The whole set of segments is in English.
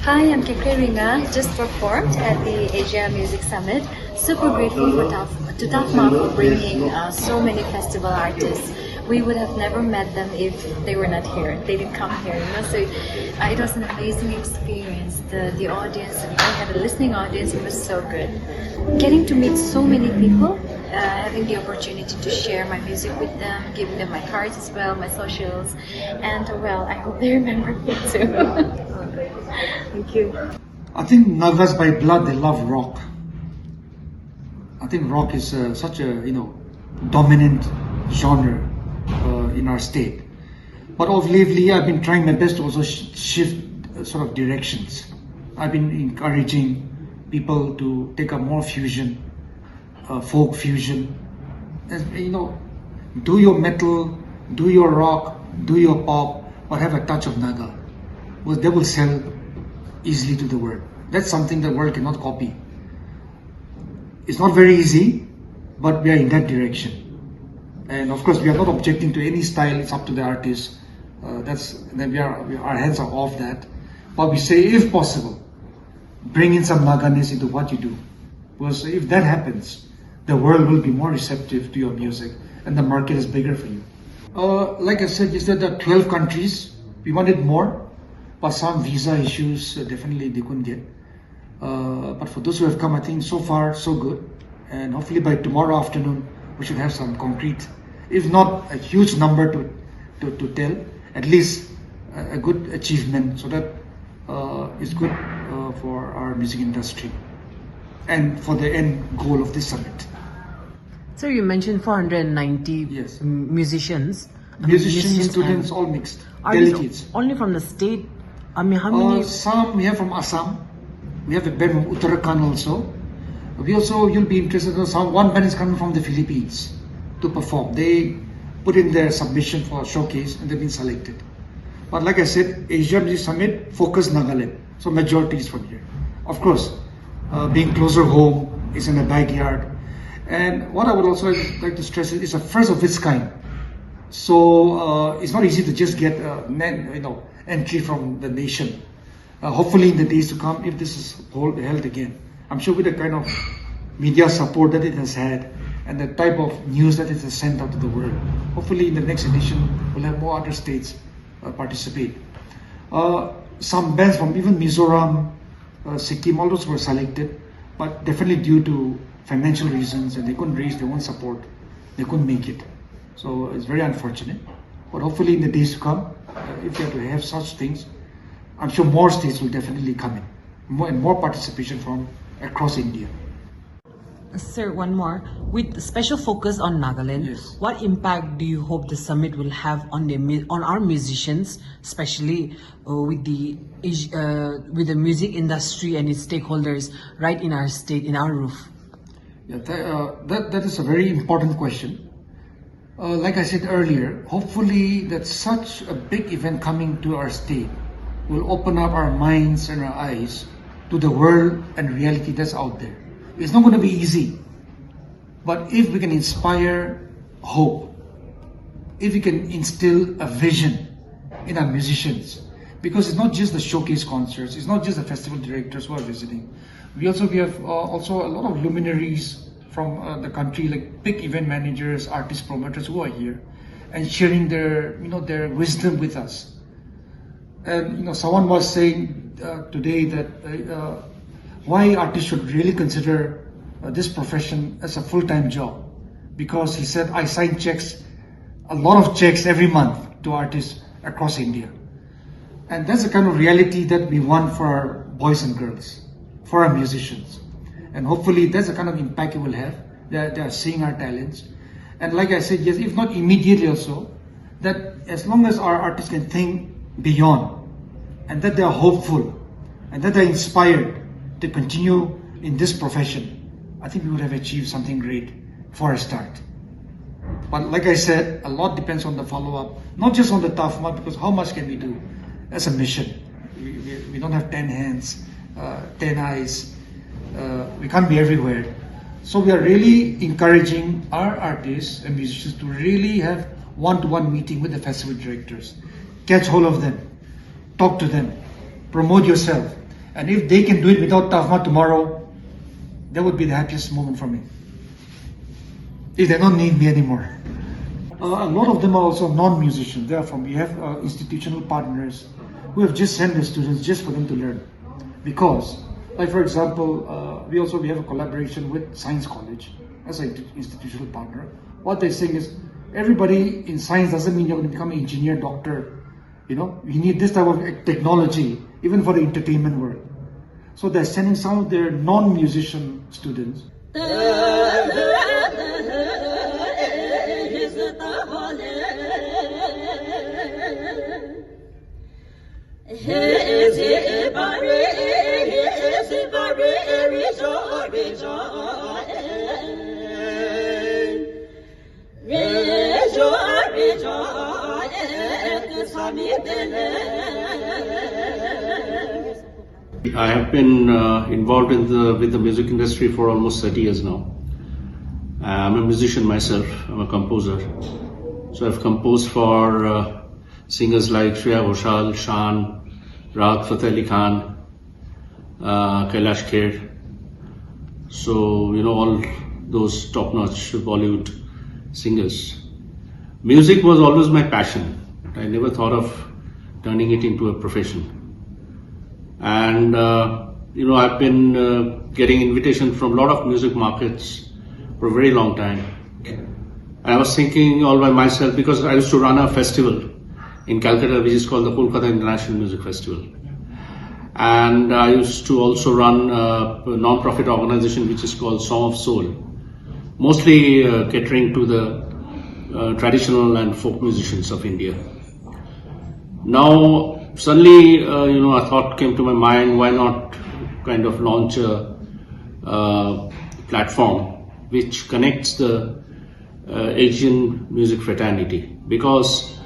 Hi, I'm Kekre Ringa, just performed at the Asia Music Summit. Super grateful to TAFMA for bringing so many festival artists. We would have never met them if they were not here. They didn't come here, So it was an amazing experience. The audience, I had a listening audience. It was so good. Getting to meet so many people, having the opportunity to share my music with them, giving them my cards as well, my socials, and well, I hope they remember me too. Thank you. I think Nagas by blood, they love rock. I think rock is such a dominant genre in our state. But of lately, I've been trying my best to also shift sort of directions. I've been encouraging people to take a more fusion, folk fusion. And, do your metal, do your rock, do your pop, but have a touch of Naga. Well, they will sell easily to the world. That's something the world cannot copy. It's not very easy, but we are in that direction. And of course, we are not objecting to any style. It's up to the artist. Our hands are off that. But we say, if possible, bring in some Naganess into what you do. Because if that happens, the world will be more receptive to your music, and the market is bigger for you. Like I said, there are 12 countries. We wanted more, but some visa issues definitely they couldn't get. But for those who have come, I think so far so good, and hopefully by tomorrow afternoon we should have some concrete, if not a huge number to tell, at least a good achievement, so that is good for our music industry and for the end goal of this summit. So you mentioned 490 Yes. musicians. Musicians, students, all mixed. Delegates. Only from the state? I mean, how many? Some we have from Assam. We have a band from Uttarakhand also. You'll be interested in one band is coming from the Philippines to perform. They put in their submission for a showcase and they've been selected. But like I said, Asia Music Summit focus Nagaland. So majority is from here. Of course, being closer home, is in the backyard. And what I would also like to stress is it's a first of its kind. So it's not easy to just get entry from the nation. Hopefully in the days to come, if this is held again, I'm sure with the kind of media support that it has had and the type of news that it has sent out to the world, hopefully in the next edition we'll have more other states participate. Some bands from even Mizoram, Sikkim, all those were selected, but definitely due to financial reasons and they couldn't raise their own support, they couldn't make it. So it's very unfortunate. But hopefully in the days to come, if we have to have such things, I'm sure more states will definitely come in. More participation from across India. Sir, one more. With special focus on Nagaland, Yes. what impact do you hope the summit will have on our musicians, especially with the music industry and its stakeholders right in our state, in our roof? Yeah, that is a very important question. Like I said earlier, hopefully that such a big event coming to our state will open up our minds and our eyes to the world and reality that's out there. It's not going to be easy, but if we can inspire hope, if we can instill a vision in our musicians, because it's not just the showcase concerts, it's not just the festival directors who are visiting. We have also a lot of luminaries from the country, like big event managers, artist promoters who are here and sharing their wisdom with us. And someone was saying today that why artists should really consider this profession as a full-time job, because he said, I sign checks, a lot of checks every month to artists across India. And that's the kind of reality that we want for our boys and girls, for our musicians. And hopefully that's the kind of impact it will have. They are seeing our talents. And like I said, yes, if not immediately also, that as long as our artists can think beyond, and that they are hopeful, and that they are inspired to continue in this profession, I think we would have achieved something great for a start. But like I said, a lot depends on the follow-up, not just on the TAFMA, because how much can we do as a mission? We don't have 10 hands, 10 eyes, we can't be everywhere. So we are really encouraging our artists and musicians to really have one-to-one meeting with the festival directors. Catch hold of them, talk to them, promote yourself. And if they can do it without TAFMA tomorrow, that would be the happiest moment for me. If they don't need me anymore. A lot of them are also non-musicians. Therefore, we have institutional partners who have just sent their students just for them to learn. Because, like for example, we have a collaboration with Science College as an institutional partner. What they're saying is, everybody in science doesn't mean you're going to become an engineer, doctor. You know, you need this type of technology, even for the entertainment world. So they're sending some of their non-musician students. I have been involved with the music industry for almost 30 years now. I'm a musician myself. I'm a composer. So I've composed for singers like Shreya Ghoshal, Shan, Rahat Fateh Ali Khan, Kailash Kher. So, all those top-notch Bollywood singers. Music was always my passion. I never thought of turning it into a profession. And, I've been getting invitation from a lot of music markets for a very long time. And I was thinking all by myself, because I used to run a festival in Calcutta, which is called the Kolkata International Music Festival. And I used to also run a non-profit organization which is called Song of Soul, mostly catering to the traditional and folk musicians of India. Now, suddenly, a thought came to my mind, why not kind of launch a platform which connects the Asian music fraternity, because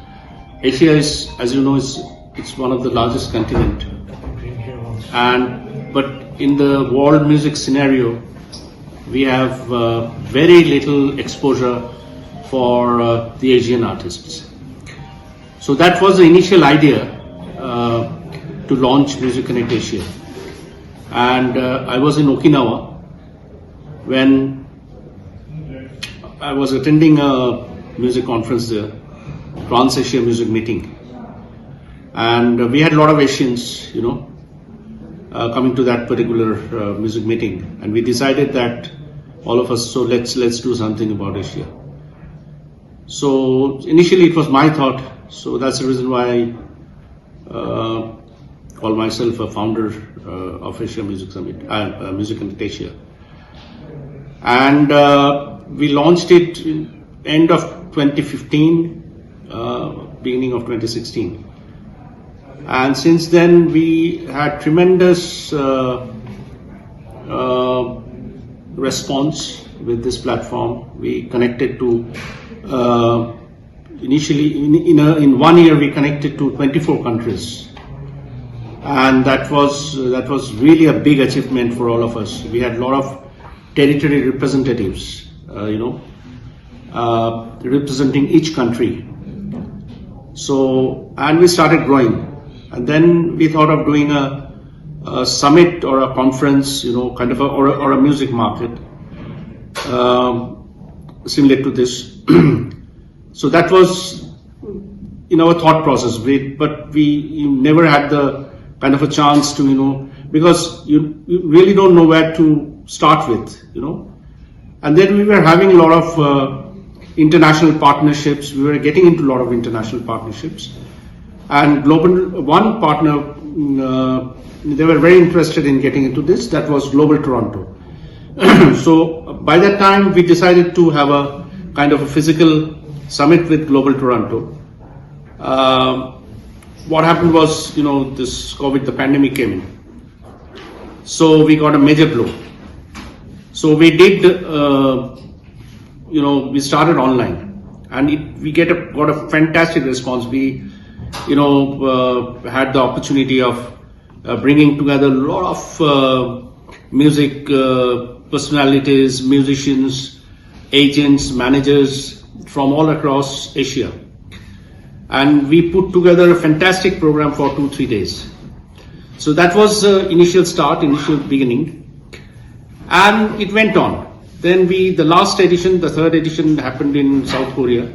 Asia is, as you know, it's one of the largest continent, but in the world music scenario, we have very little exposure for the Asian artists. So that was the initial idea to launch Music Connect Asia. And I was in Okinawa when I was attending a music conference there, Trans-Asia Music Meeting. And we had a lot of Asians, coming to that particular music meeting. And we decided that all of us, so let's do something about Asia. So initially it was my thought. So that's the reason why I call myself a founder of Asia Music Summit, Music Connect Asia. And we launched it end of 2015, beginning of 2016. And since then we had tremendous response with this platform. We connected to initially, in 1 year, we connected to 24 countries, and that was really a big achievement for all of us. We had a lot of territory representatives, representing each country. So, and we started growing, and then we thought of doing a summit or a conference, kind of or a music market, similar to this. So that was in our thought process, but we never had the kind of a chance to, because you really don't know where to start with, And then we were having a lot of international partnerships. We were getting into a lot of international partnerships. And Global One partner, they were very interested in getting into this. That was Global Toronto. So by that time, we decided to have a kind of a physical summit with Global Toronto. What happened was, this COVID, the pandemic came in. So we got a major blow. So we did, we started online, and we got a fantastic response. We, had the opportunity of bringing together a lot of music personalities, musicians, agents, managers from all across Asia. And we put together a fantastic program for 2-3 days. So that was initial start, initial beginning, and it went on. Then the last edition, the third edition, happened in South Korea,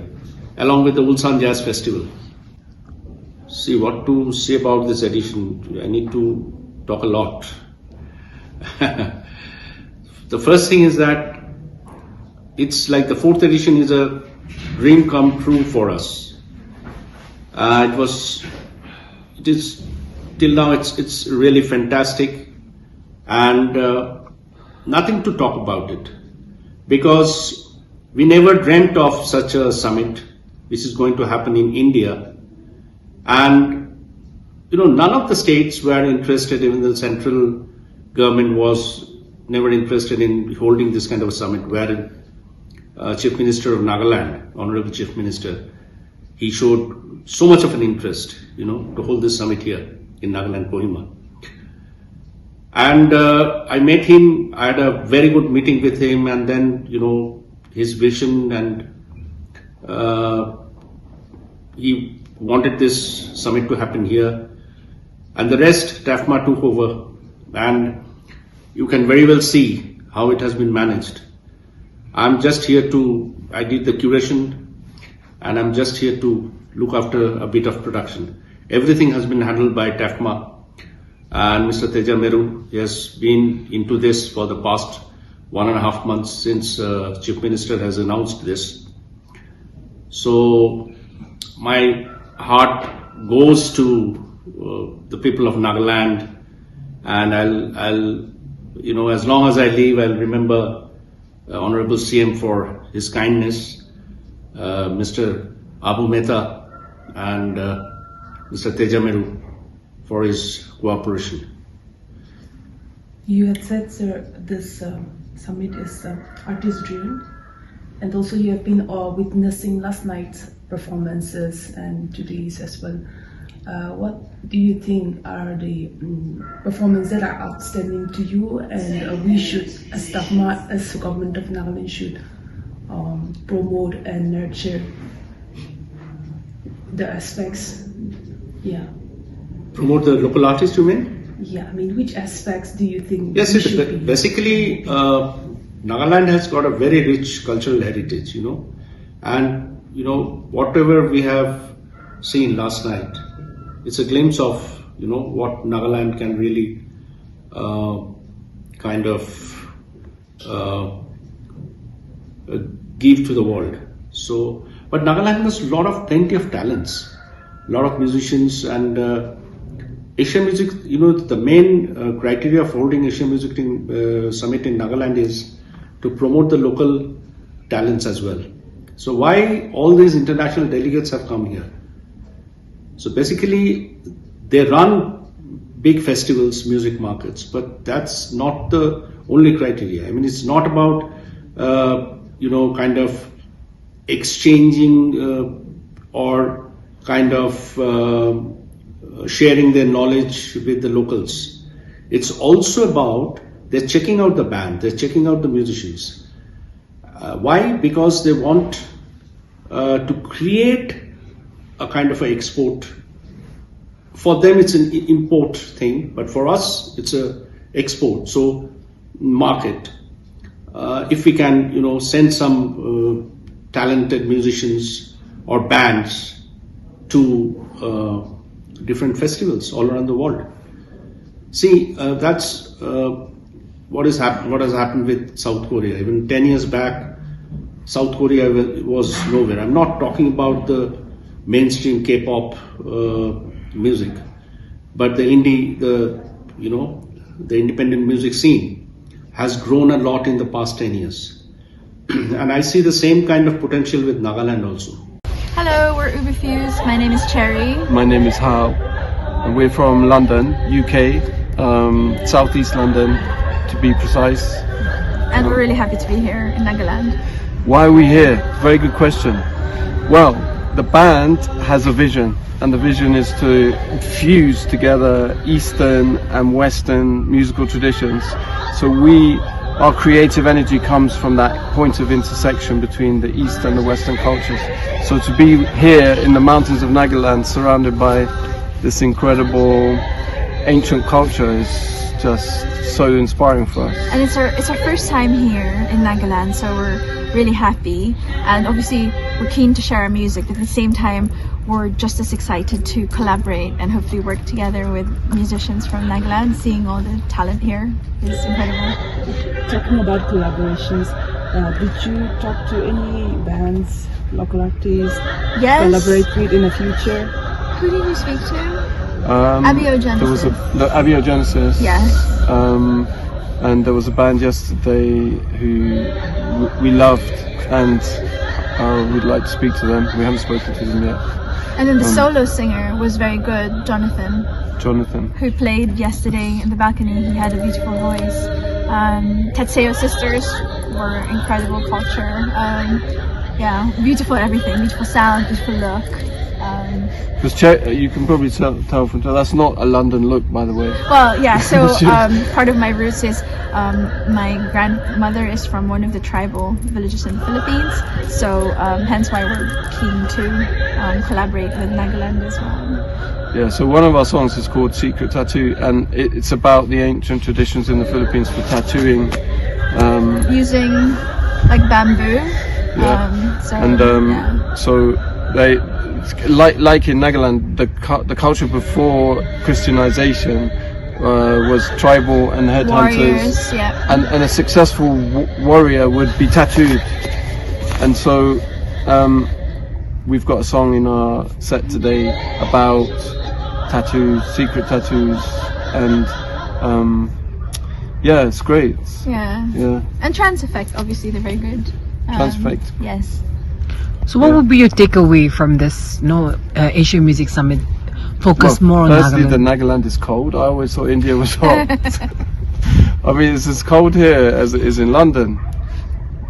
along with the Ulsan Jazz Festival. See, what to say about this edition? I need to talk a lot. The first thing is that it's like the fourth edition is a dream come true for us. It is till now. It's really fantastic, and nothing to talk about it, because we never dreamt of such a summit, which is going to happen in India, and none of the states were interested. Even the central government was never interested in holding this kind of a summit, where Chief Minister of Nagaland, Honorable Chief Minister, he showed so much of an interest, to hold this summit here in Nagaland, Kohima. And I met him, I had a very good meeting with him, and then, his vision, and he wanted this summit to happen here. And the rest, TAFMA took over, and you can very well see how it has been managed. I did the curation, and I'm just here to look after a bit of production. Everything has been handled by TAFMA, and Mr. Teja Meru, he has been into this for the past 1.5 months since Chief Minister has announced this. So my heart goes to the people of Nagaland, and I'll as long as I live, I'll remember Honorable CM for his kindness, Mr. Abu Mehta, and Mr. Teja Meru for his cooperation. You had said, sir, this summit is artist-driven, and also you have been witnessing last night's performances and today's as well. What do you think are the performances that are outstanding to you, and we should, as TAFMA, as the government of Nagaland, should promote and nurture the aspects? Yeah. Promote the local artists, you mean? Yeah, I mean, which aspects do you think? Yes, we should be? basically, Nagaland has got a very rich cultural heritage, and whatever we have seen last night, it's a glimpse of what Nagaland can really give to the world. So, but Nagaland has plenty of talents, a lot of musicians, and Asian Music. The main criteria for holding Asian Music Summit in Nagaland is to promote the local talents as well. So why all these international delegates have come here? So basically, they run big festivals, music markets, but that's not the only criteria. I mean, it's not about exchanging or sharing their knowledge with the locals. It's also about they're checking out the band, they're checking out the musicians. Why? Because they want to create a kind of an export. For them, it's an import thing, but for us, it's a export. So, market. If we can, send some talented musicians or bands to different festivals all around the world. See, that's what has happened with South Korea. Even 10 years back, South Korea was nowhere. I'm not talking about the mainstream K-pop music, but the indie, the independent music scene has grown a lot in the past 10 years. And I see the same kind of potential with Nagaland also. Hello, we're Ubifuse. My name is Cherry. My name is Hao, and we're from London, UK, Southeast London to be precise. And we're really happy to be here in Nagaland. Why are we here? Very good question. Well, the band has a vision, and the vision is to fuse together Eastern and Western musical traditions. So our creative energy comes from that point of intersection between the East and the Western cultures. So to be here in the mountains of Nagaland, surrounded by this incredible ancient culture is just so inspiring for us. And it's our first time here in Nagaland, so we're really happy. And obviously we're keen to share our music, but at the same time we're just as excited to collaborate and hopefully work together with musicians from Nagaland. Seeing all the talent here is incredible. Talking about collaborations, did you talk to any bands, local artists, Yes. collaborate with in the future? Who did you speak to? There was the Abiogenesis. Yes. And there was a band yesterday who we loved, and we'd like to speak to them. We haven't spoken to them yet. And then the solo singer was very good, Jonathan, who played yesterday in the balcony. He had a beautiful voice. Tetseo Sisters were incredible culture. Yeah, beautiful everything, beautiful sound, beautiful look. Because you can probably tell from that's not a London look, by the way. Well, yeah, so part of my roots is my grandmother is from one of the tribal villages in the Philippines, so hence why we're keen to collaborate with Nagaland as well. Yeah, so one of our songs is called Secret Tattoo, and it's about the ancient traditions in the Philippines for tattooing. Using like bamboo. So they, like in Nagaland, the culture before Christianization was tribal and headhunters. Warriors, yeah. And a successful warrior would be tattooed. And so we've got a song in our set today about tattoos, secret tattoos, and yeah, it's great. Yeah. And Trans Effect, obviously, they're very good. Trans Effect. Yes. So what would be your takeaway from this Asian Music Summit? Focus more on firstly, Nagaland. the Nagaland is cold. I always thought India was hot. I mean, it's as cold here as it is in London.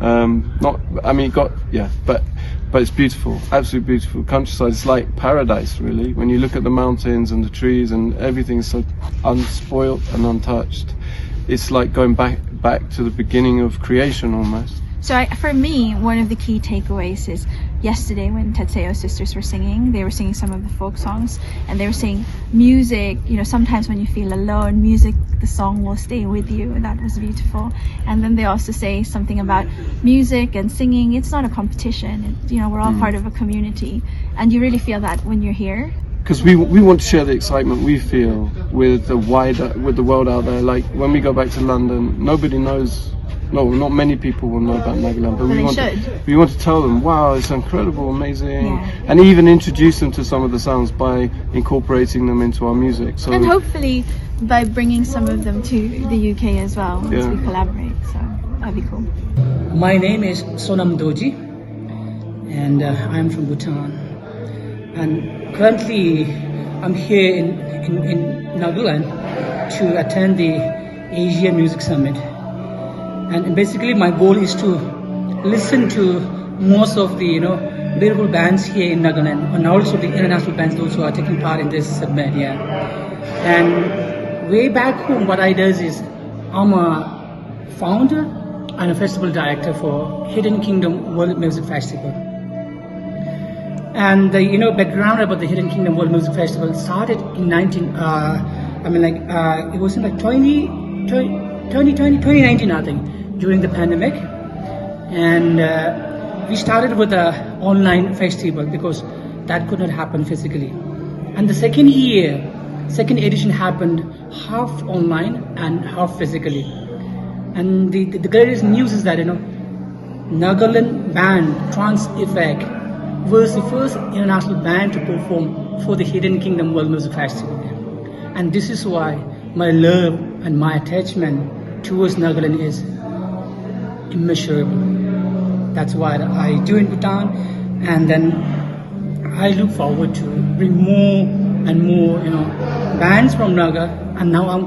But it's beautiful, absolutely beautiful. Countryside, it's like paradise, really. When you look at the mountains and the trees and everything is so unspoilt and untouched, it's like going back to the beginning of creation almost. So for me, one of the key takeaways is yesterday when Tetseo Sisters were singing, they were singing some of the folk songs, and they were saying music, sometimes when you feel alone, music, the song will stay with you, and that was beautiful. And then they also say something about music and singing, it's not a competition, we're all part of a community, and you really feel that when you're here. Because we want to share the excitement we feel with the world out there. Like when we go back to London, nobody knows. No, not many people will know about Nagaland, but we want to tell them, wow, it's incredible, amazing, and even introduce them to some of the sounds by incorporating them into our music. So, and hopefully by bringing some of them to the UK as well as we collaborate. So that'd be cool. My name is Sonam Doji, and I'm from Bhutan. And currently, I'm here in Nagaland to attend the Asia Music Summit. And basically my goal is to listen to most of the beautiful bands here in Nagaland, and also the international bands, those who are taking part in this summit. And way back home, what I do is I'm a founder and a festival director for Hidden Kingdom World Music Festival. And the background about the Hidden Kingdom World Music Festival started in it was in like 2019, I think, during the pandemic. And we started with an online festival because that could not happen physically. And the second edition happened half online and half physically. And the greatest news is that Nagaland band Trans Effect was the first international band to perform for the Hidden Kingdom World Music Festival. And this is why my love and my attachment towards Nagaland is immeasurable. That's what I do in Bhutan, and then I look forward to bring more and more bands from Naga. And now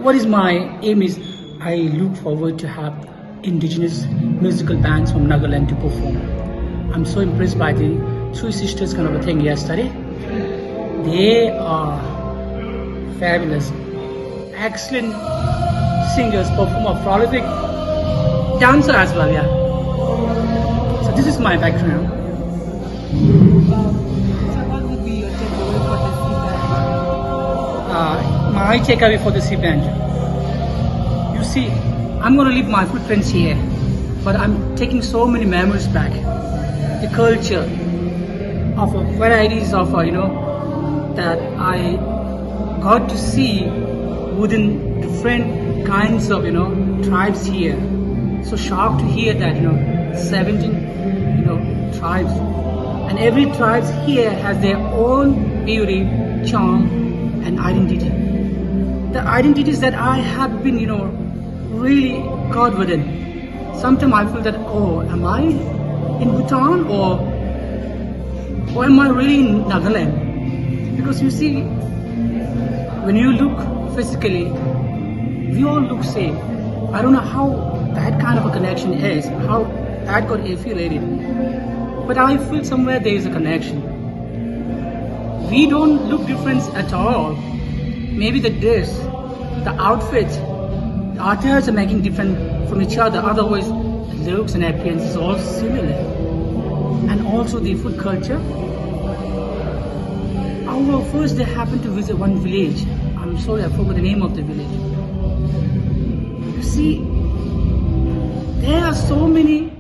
what is my aim is I look forward to have indigenous musical bands from Nagaland to perform. I'm so impressed by the Three Sisters kind of a thing yesterday. They are fabulous, excellent singers, performer, prolific dancer as well. So this is my background. So what would be your takeaway for this event? My my takeaway for this event. You see, I'm going to leave my footprints here, but I'm taking so many memories back. The culture of varieties of, that I got to see within different kinds of, tribes here. So shocked to hear that, 17, tribes. And every tribe here has their own beauty, charm, and identity. The identities that I have been, really caught within. Sometimes I feel that, oh, am I in Bhutan or am I really in Nagaland? Because you see, when you look physically, we all look same. I don't know how that kind of a connection is, how that got affiliated. But I feel somewhere there is a connection. We don't look different at all. Maybe the dress, the outfit, the attires are making different from each other. Otherwise, the looks and appearance is all similar. And also the food culture. Our first day happened to visit one village. I'm sorry, I forgot the name of the village. You see, there are so many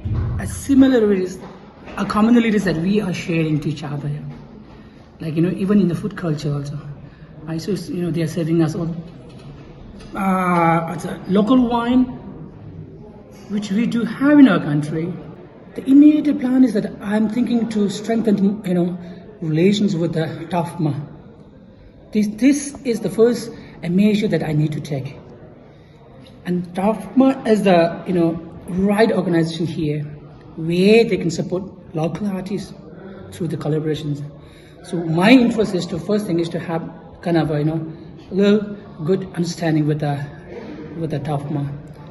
similarities, commonalities that we are sharing to each other. Like, even in the food culture also. I saw, they are serving us all it's a local wine, which we do have in our country. The immediate plan is that I'm thinking to strengthen, relations with the TAFMA. This is the first measure that I need to take. And TAFMA is the, right organization here, where they can support local artists through the collaborations. So my interest is first thing is to have kind of a, little good understanding with the TAFMA.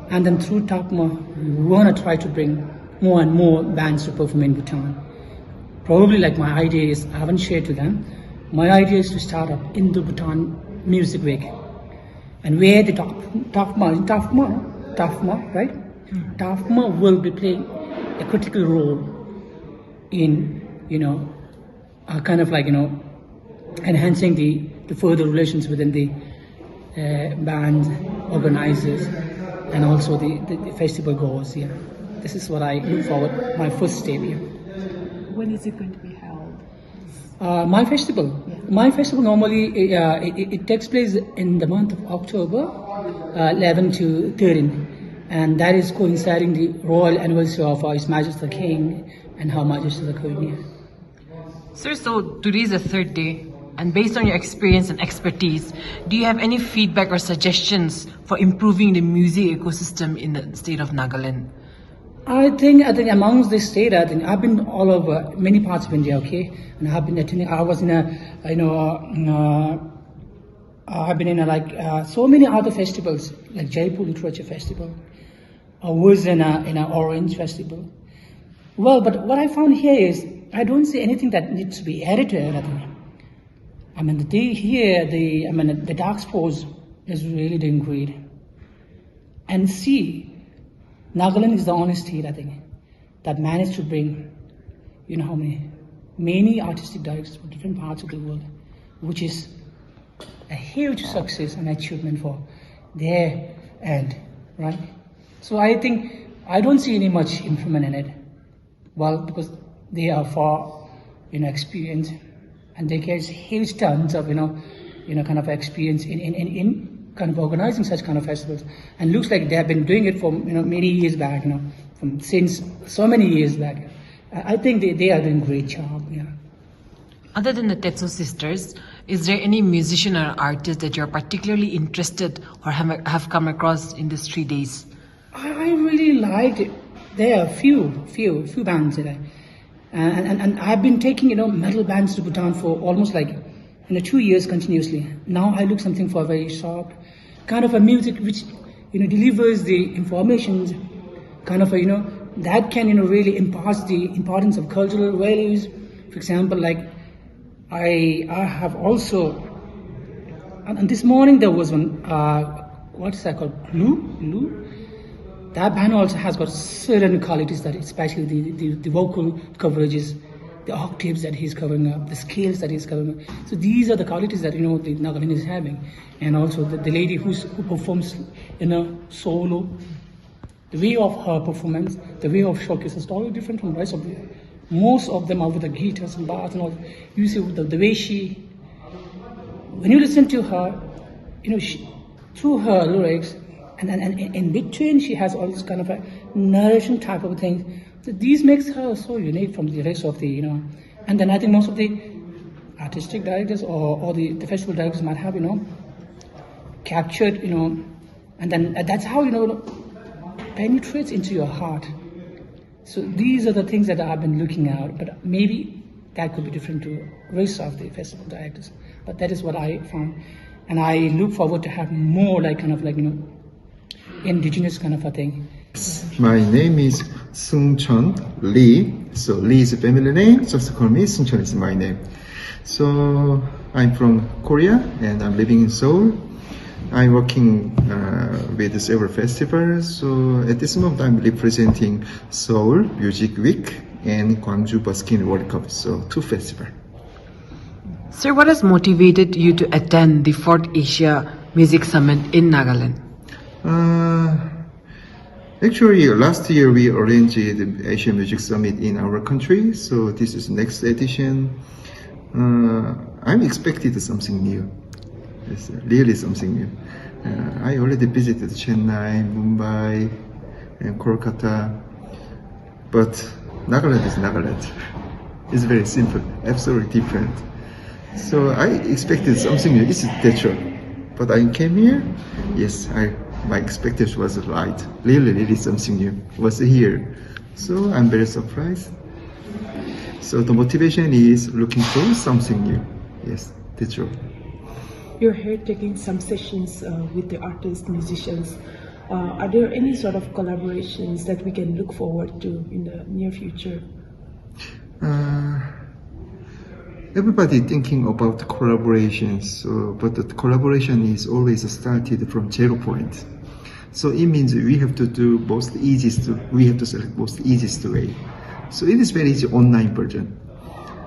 And then through TAFMA, we want to try to bring more and more bands to perform in Bhutan. Probably like my idea is, I haven't shared to them, my idea is to start up Indo-Bhutan Music Week. And where the TAFMA, right? TAFMA will be playing a critical role in, kind of like, enhancing the further relations within the band organizers and also the festival goers. Yeah, this is what I look forward. My first step here. When is it going to be held? My festival. Yeah. My festival normally it takes place in the month of October, 11 to 13, and that is coinciding the royal anniversary of His Majesty the King and Her Majesty the Queen. Sir, so today is the third day, and based on your experience and expertise, do you have any feedback or suggestions for improving the music ecosystem in the state of Nagaland? I think amongst the state, I've been all over many parts of India, okay, and I've been attending. I was in I've been in so many other festivals like Jaipur Literature Festival. I was in a Orange Festival. Well, but what I found here is I don't see anything that needs to be added to anything. I mean, the dark sports is really doing great. And see, Nagaland is the only state, I think, that managed to bring, how many artistic directors from different parts of the world, which is a huge success and achievement for their end, right? So I think I don't see any much improvement in it. Well, because they are far, experienced, and they get huge tons of, kind of experience in kind of organizing such kind of festivals, and looks like they have been doing it for many years back, since so many years back. I think they are doing a great job. Yeah. Other than the Tetsu sisters, is there any musician or artist that you're particularly interested or have come across in these 3 days? I really liked it. There are few bands that and I've been taking metal bands to Bhutan for almost 2 years continuously. Now I look something for a very soft kind of a music which delivers the information, kind of that can really impart the importance of cultural values. For example, I have also, and this morning there was one what is that called, Glue. That band also has got certain qualities that, especially the vocal coverages, the octaves that he's covering up, the scales that he's covering up. So these are the qualities that, the Nagaland is having. And also the lady who performs in a solo, the way of her performance, the way of showcase is totally different from the rest of them. Most of them are with the guitars and bars and all. You see the way she, when you listen to her, through her lyrics, and in between she has all this kind of a narration type of thing. So these makes her so unique from the rest of the, and then I think most of the artistic directors or the festival directors might have, captured, and then that's how, penetrates into your heart. So these are the things that I've been looking at, but maybe that could be different to rest of the festival directors. But that is what I found. And I look forward to have more indigenous kind of a thing. My name is Seung-chun Lee. So Lee is a family name. Just call me Seung-chun is my name. So I'm from Korea and I'm living in Seoul. I'm working with several festivals. So at this moment I'm representing Seoul Music Week and Gwangju Buskin World Cup. So 2 festivals. Sir, what has motivated you to attend the 4th Asia Music Summit in Nagaland? Actually, last year we arranged the Asian Music Summit in our country, so this is next edition. I'm expecting something new. It's really something new. I already visited Chennai, Mumbai, and Kolkata, but Nagaland is Nagaland. It's very simple, absolutely different. So I expected something new. It's natural, but I came here. Yes, my expectation was right. Really something new was here. So I'm very surprised. So the motivation is looking for something new. Yes, that's true. You're here taking some sessions with the artists, musicians. Are there any sort of collaborations that we can look forward to in the near future? Everybody thinking about collaborations, but the collaboration is always started from 0 point. So it means we have to do most easiest. We have to select most easiest way. So it is very easy online version.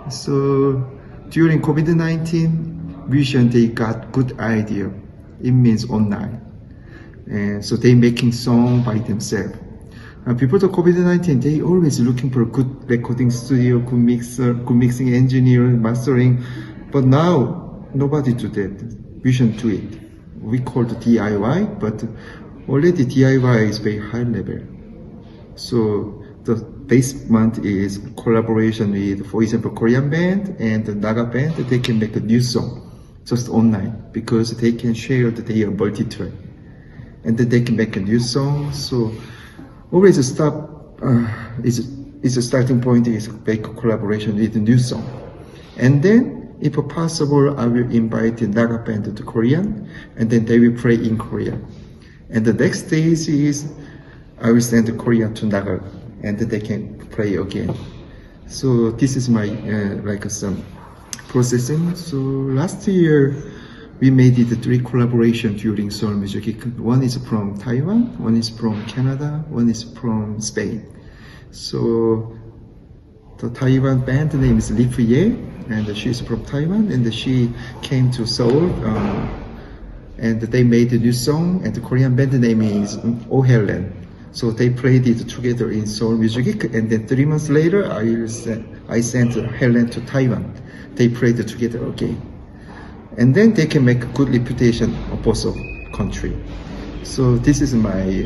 So during COVID-19, musicians they got good idea. It means online, and so they making song by themselves. Before the COVID-19, they always looking for good recording studio, good mixer, good mixing engineer, mastering. But now nobody do that. We should do it. We call it DIY, but already DIY is very high level. So the basement is collaboration with, for example, Korean band and the Naga band. They can make a new song just online because they can share their multi-track, and then they can make a new song. So always stop is a starting point is make a collaboration with a new song, and then if possible I will invite the Naga band to Korean, and then they will play in Korean, and the next stage is I will send the Korean to Naga, and then they can play again. So this is my some processing. So last year we made it 3 collaborations during Seoul Music Week. One is from Taiwan, one is from Canada, one is from Spain. So the Taiwan band name is Li Fu-ye, and she's from Taiwan, and she came to Seoul, and they made a new song, and the Korean band name is Oh Helen. So they played it together in Seoul Music Week, and then 3 months later I sent Helen to Taiwan. They played it together again. And then they can make a good reputation of both of country. So this is my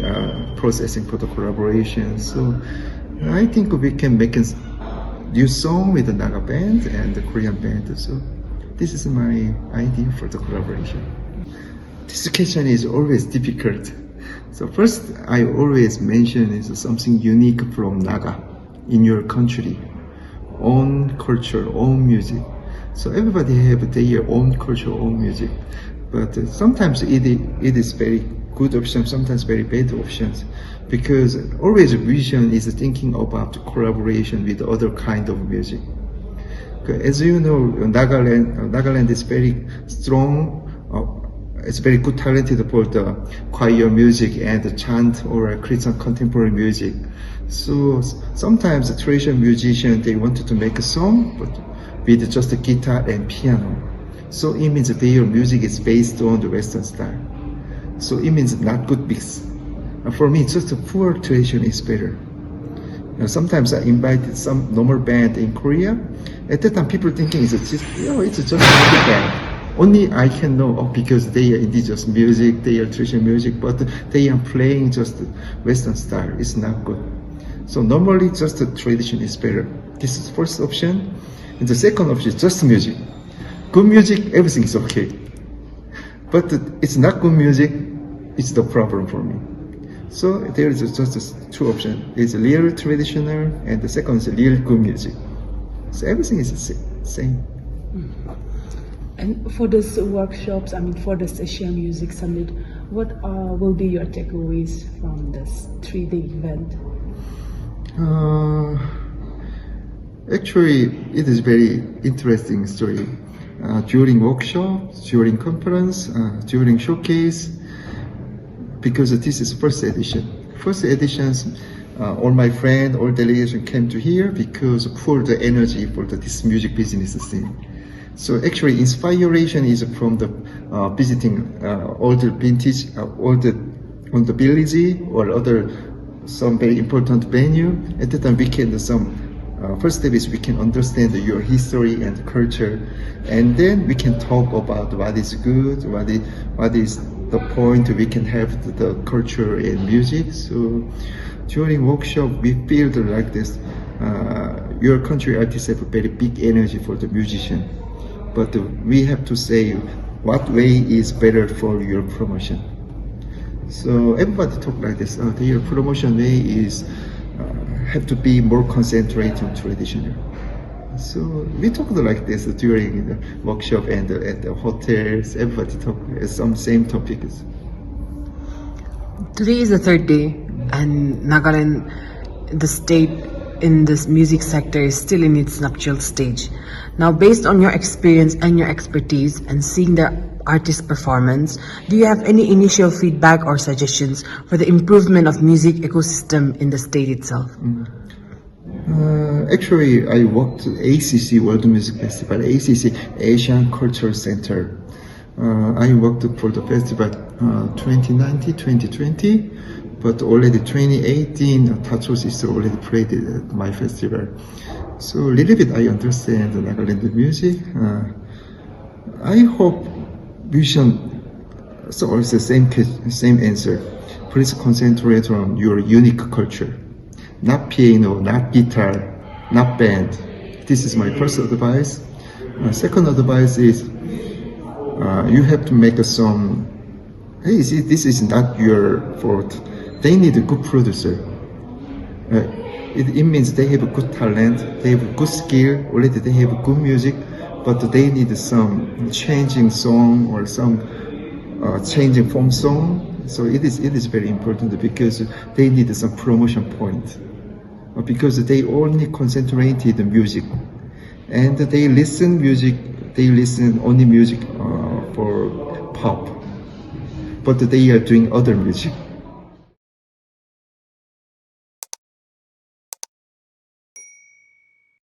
processing for the collaboration. So I think we can make a new song with the Naga band and the Korean band. So this is my idea for the collaboration. This question is always difficult. So first, I always mention is something unique from Naga in your country, own culture, own music. So everybody have their own culture, own music, but sometimes it is very good option, sometimes very bad options, because always vision is thinking about collaboration with other kind of music. As you know, Nagaland is very strong it's very good talented for the choir music and the chant or Christian contemporary music. So sometimes the traditional musician, they wanted to make a song, but with just a guitar and piano. So it means that their music is based on the Western style. So it means not good mix. For me, just a poor tradition is better. Sometimes I invited some normal band in Korea. At that time, people thinking it's just a band. Only I can know because they are indigenous music, they are traditional music, but they are playing just Western style. It's not good. So normally, just the tradition is better. This is the first option. And the second option is just music. Good music, everything is okay. But it's not good music, it's the problem for me. So there is just two options. It's real traditional, and the second is real good music. So everything is the same. And for this workshops, for this Asia Music Summit, what will be your takeaways from this 3-day event? Actually, it is very interesting story. During workshops, during conference, during showcase, because this is first edition. First editions, all my friends, all delegation came to here because for the energy for this music business scene. So actually, inspiration is from the visiting all the vintage, all the on the village or other some very important venue. At that time, we can first step is we can understand your history and culture, and then we can talk about what is good, what is the point we can have the culture and music. So during workshop, we feel like this. Your country artists have a very big energy for the musician, but we have to say what way is better for your promotion. So everybody talk like this. Your promotion way is have to be more concentrated on traditional. So we talked like this during the workshop and at the hotels. Everybody talk some same topics. Today is the third day, and Nagaland, the state in this music sector, is still in its nuptial stage. Now, based on your experience and your expertise and seeing the artist performance, do you have any initial feedback or suggestions for the improvement of music ecosystem in the state itself? Actually, I worked at ACC World Music Festival, ACC Asian Cultural Center. I worked for the festival 2019, 2020, but already 2018, Tacho Sister already played it at my festival. So a little bit I understand the Nagaland music. I hope vision, so it's the same answer. Please concentrate on your unique culture. Not piano, not guitar, not band. This is my first advice. Second advice is you have to make a song. Hey, see, this is not your fault. They need a good producer. It means they have a good talent, they have a good skill, already they have good music, but they need some changing song or some changing form song. So it is very important because they need some promotion point. Because they only concentrated the music, and they listen only music for pop, but they are doing other music.